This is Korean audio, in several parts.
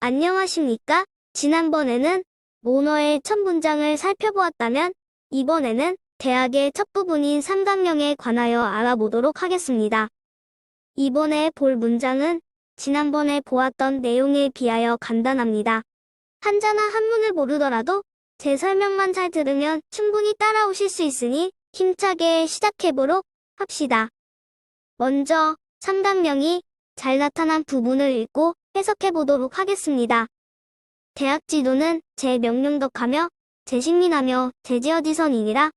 안녕하십니까? 지난번에는 모너의 첫 문장을 살펴보았다면 이번에는 대학의 첫 부분인 삼각형에 관하여 알아보도록 하겠습니다. 이번에 볼 문장은 지난번에 보았던 내용에 비하여 간단합니다. 한자나 한문을 모르더라도 제 설명만 잘 들으면 충분히 따라오실 수 있으니 힘차게 시작해보도록 합시다. 먼저 삼각형이 잘 나타난 부분을 읽고 해석해보도록 하겠습니다. 대학 지도는 제 명령덕하며 제 식민하며 제 지어지선이니라.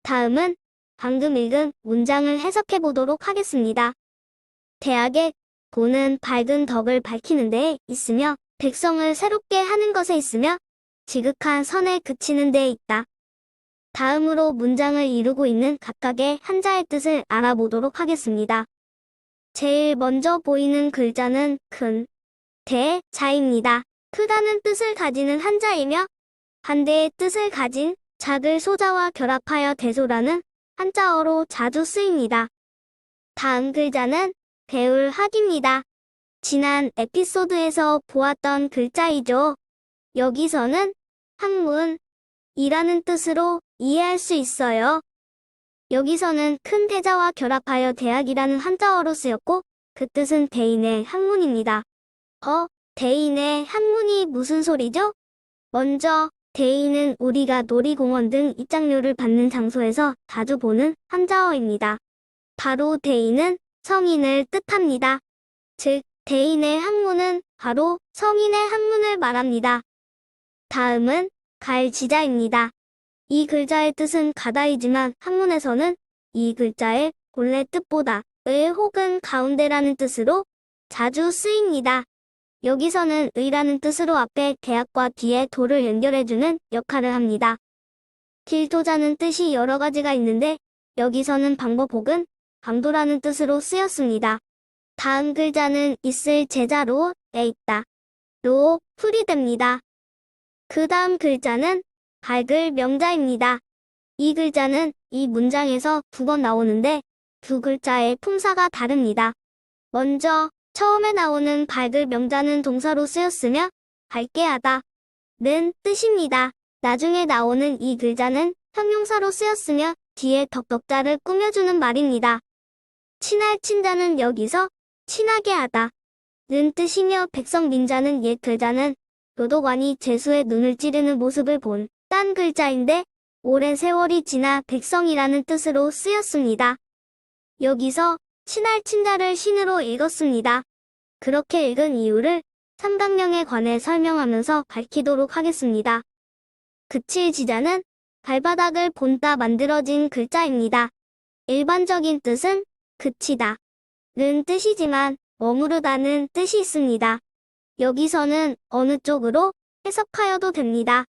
다음은 방금 읽은 문장을 해석해보도록 하겠습니다. 대학의 도는 밝은 덕을 밝히는 데에 있으며 백성을 새롭게 하는 것에 있으며 지극한 선에 그치는 데에 있다. 다음으로 문장을 이루고 있는 각각의 한자의 뜻을 알아보도록 하겠습니다. 제일 먼저 보이는 글자는 큰, 대, 자입니다. 크다는 뜻을 가지는 한자이며 반대의 뜻을 가진 작을 소자와 결합하여 대소라는 한자어로 자주 쓰입니다. 다음 글자는 배울학입니다. 지난 에피소드에서 보았던 글자이죠. 여기서는 학문이라는 뜻으로 이해할 수 있어요. 여기서는 큰 대자와 결합하여 대학이라는 한자어로 쓰였고 그 뜻은 대인의 학문입니다. 대인의 학문이 무슨 소리죠? 먼저 대인은 우리가 놀이공원 등 입장료를 받는 장소에서 자주 보는 한자어입니다. 바로 대인은 성인을 뜻합니다. 즉 대인의 학문은 바로 성인의 학문을 말합니다. 다음은 갈지자입니다. 이 글자의 뜻은 가다이지만 학문에서는 이 글자의 본래 뜻보다 의 혹은 가운데라는 뜻으로 자주 쓰입니다. 여기서는 의라는 뜻으로 앞에 대학과 뒤에 도를 연결해주는 역할을 합니다. 길도자는 뜻이 여러 가지가 있는데 여기서는 방법 혹은 강도라는 뜻으로 쓰였습니다. 다음 글자는 있을 제자로 에 있다. 로 풀이됩니다. 그 다음 글자는 밝을 명자입니다. 이 글자는 이 문장에서 두 번 나오는데 두 글자의 품사가 다릅니다. 먼저 처음에 나오는 밝을 명자는 동사로 쓰였으며 밝게 하다 는 뜻입니다. 나중에 나오는 이 글자는 형용사로 쓰였으며 뒤에 덕덕자를 꾸며주는 말입니다. 친할 친자는 여기서 친하게 하다 는 뜻이며 백성민자는 옛 글자는 교도관이 죄수의 눈을 찌르는 모습을 본 딴 글자인데 오랜 세월이 지나 백성이라는 뜻으로 쓰였습니다. 여기서 친할 친자를 신으로 읽었습니다. 그렇게 읽은 이유를 삼각형에 관해 설명하면서 밝히도록 하겠습니다. 그칠 지자는 발바닥을 본따 만들어진 글자입니다. 일반적인 뜻은 그치다 는 뜻이지만 머무르다는 뜻이 있습니다. 여기서는 어느 쪽으로 해석하여도 됩니다.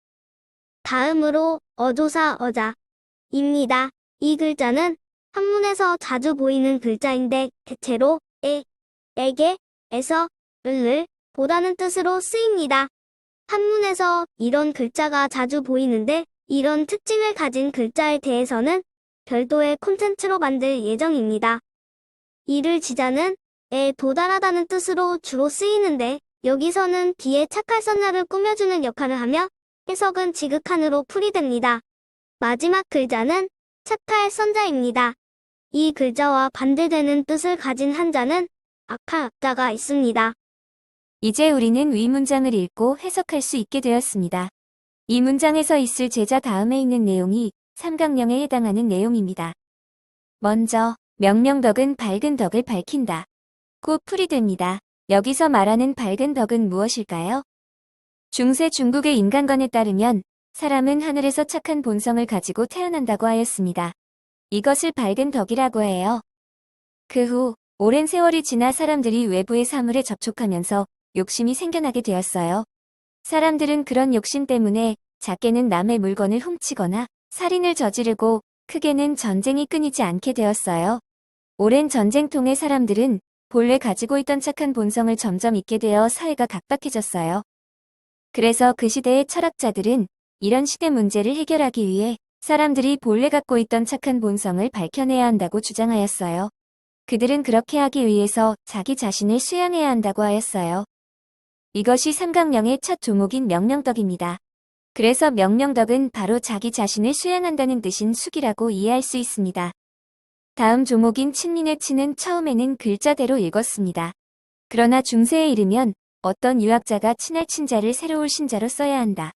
다음으로 어조사 어자입니다. 이 글자는 한문에서 자주 보이는 글자인데 대체로 에게, 에서, 을 보다는 뜻으로 쓰입니다. 한문에서 이런 글자가 자주 보이는데 이런 특징을 가진 글자에 대해서는 별도의 콘텐츠로 만들 예정입니다. 이를 지자는 에 도달하다는 뜻으로 주로 쓰이는데 여기서는 뒤에 착할 선자를 꾸며주는 역할을 하며 해석은 지극한으로 풀이됩니다. 마지막 글자는 착할 선자입니다. 이 글자와 반대되는 뜻을 가진 한자는 악할 악자가 있습니다. 이제 우리는 위 문장을 읽고 해석할 수 있게 되었습니다. 이 문장에서 있을 제자 다음에 있는 내용이 삼각형에 해당하는 내용입니다. 먼저 명령덕은 밝은 덕을 밝힌다. 고 풀이됩니다. 여기서 말하는 밝은 덕은 무엇일까요? 중세 중국의 인간관에 따르면 사람은 하늘에서 착한 본성을 가지고 태어난다고 하였습니다. 이것을 밝은 덕이라고 해요. 그 후 오랜 세월이 지나 사람들이 외부의 사물에 접촉하면서 욕심이 생겨나게 되었어요. 사람들은 그런 욕심 때문에 작게는 남의 물건을 훔치거나 살인을 저지르고 크게는 전쟁이 끊이지 않게 되었어요. 오랜 전쟁통에 사람들은 본래 가지고 있던 착한 본성을 점점 잊게 되어 사회가 각박해졌어요. 그래서 그 시대의 철학자들은 이런 시대 문제를 해결하기 위해 사람들이 본래 갖고 있던 착한 본성을 밝혀내야 한다고 주장하였어요. 그들은 그렇게 하기 위해서 자기 자신을 수양해야 한다고 하였어요. 이것이 삼각령의 첫 조목인 명령덕입니다. 그래서 명령덕은 바로 자기 자신을 수양한다는 뜻인 숙이라고 이해할 수 있습니다. 다음 조목인 친민의 친은 처음에는 글자대로 읽었습니다. 그러나 중세에 이르면 어떤 유학자가 친할 친자를 새로울 신자로 써야 한다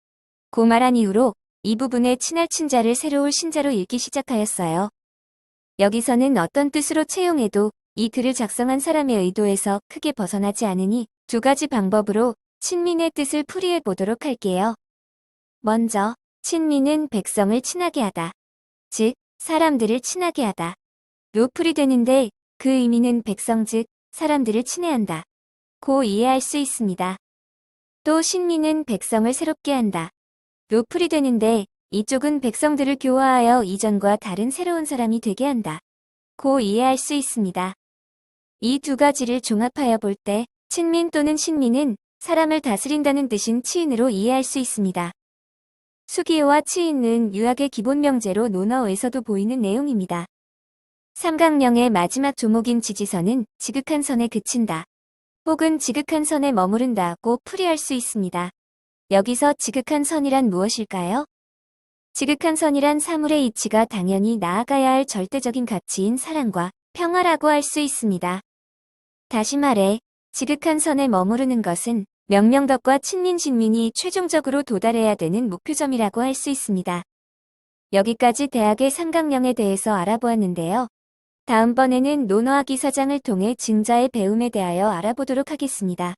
고 말한 이후로 이 부분에 친할 친자를 새로울 신자로 읽기 시작하였어요. 여기서는 어떤 뜻으로 채용해도 이 글을 작성한 사람의 의도에서 크게 벗어나지 않으니 두 가지 방법으로 친민의 뜻을 풀이해 보도록 할게요. 먼저, 친민은 백성을 친하게 하다. 즉, 사람들을 친하게 하다. 로 풀이되는데 그 의미는 백성 즉 사람들을 친애한다 고 이해할 수 있습니다. 또 신민은 백성을 새롭게 한다. 로 풀이되는데 이쪽은 백성들을 교화하여 이전과 다른 새로운 사람이 되게 한다 고 이해할 수 있습니다. 이 두 가지를 종합하여 볼 때 친민 또는 신민은 사람을 다스린다는 뜻인 치인으로 이해할 수 있습니다. 수기어와 치인은 유학의 기본 명제로 논어에서도 보이는 내용입니다. 삼각령의 마지막 조목인 지지선은 지극한 선에 그친다 혹은 지극한 선에 머무른다고 풀이할 수 있습니다. 여기서 지극한 선이란 무엇일까요? 지극한 선이란 사물의 이치가 당연히 나아가야 할 절대적인 가치인 사랑과 평화라고 할 수 있습니다. 다시 말해 지극한 선에 머무르는 것은 명령덕과 친민신민이 최종적으로 도달해야 되는 목표점이라고 할 수 있습니다. 여기까지 대학의 삼각령에 대해서 알아보았는데요. 다음번에는 논어학기 4장을 통해 진자의 배움에 대하여 알아보도록 하겠습니다.